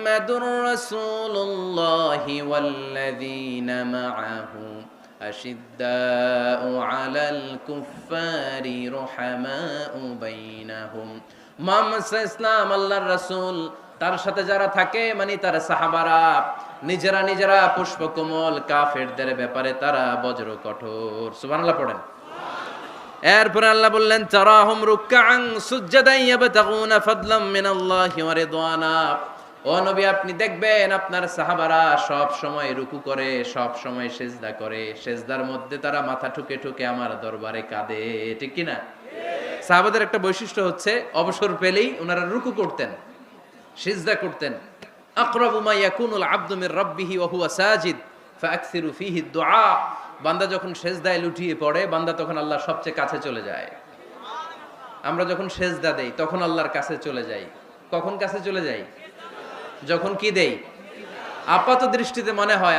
মুহাম্মাদুর রাসূলুল্লাহি ওয়াল্লাযীনা মাআহু আশিদ্দাউ আলাল কুফফারি রুহামাউ বাইনাহুম। মুহাম্মদ সাল্লাল্লাহু আলাইহি ওয়াসাল্লাম আল্লাহর রাসূল, তার সাথে যারা থাকে মানে তার সাহাবারা নিজেরা পুষ্পকমল, কাফেরদের ব্যাপারে তারা বজ্র কঠোর। সুবহানাল্লাহ পড়েন। এরপরে আল্লাহ বললেন তারাহুম রুকআন সুজদান ইয়াবতাগুনা ফাদলাম মিনাল্লাহি ওয়া রিদওয়ানা। ও নবী, আপনি দেখবেন আপনার সাহাবারা সব সময় রুকু করে, সব সময় সিজদা করে, সিজদার মধ্যে তারা মাথা ঠুকে ঠুকে আমার দরবারে কাঁদে। ঠিক কি না? সাহাবাদের একটা বৈশিষ্ট্য হচ্ছে অবসর পেলেই ওনারা রুকু করতেন, সিজদা করতেন। আকরাবু মা ইয়াকুনুল আবদু মির রাব্বিহি ওয়া হুয়া সাজিদ ফাআকসিরু ফীহি দুআ। বান্দা যখন সেজদায় লুটিয়ে পড়ে, বান্দা তখন আল্লাহর সবচেয়ে কাছে চলে যায়। আমরা যখন সেজদা দেই তখন আল্লাহর কাছে চলে যাই। কখন কাছে চলে যাই? যখন কি দেই? আপাত দৃষ্টিতে মনে হয়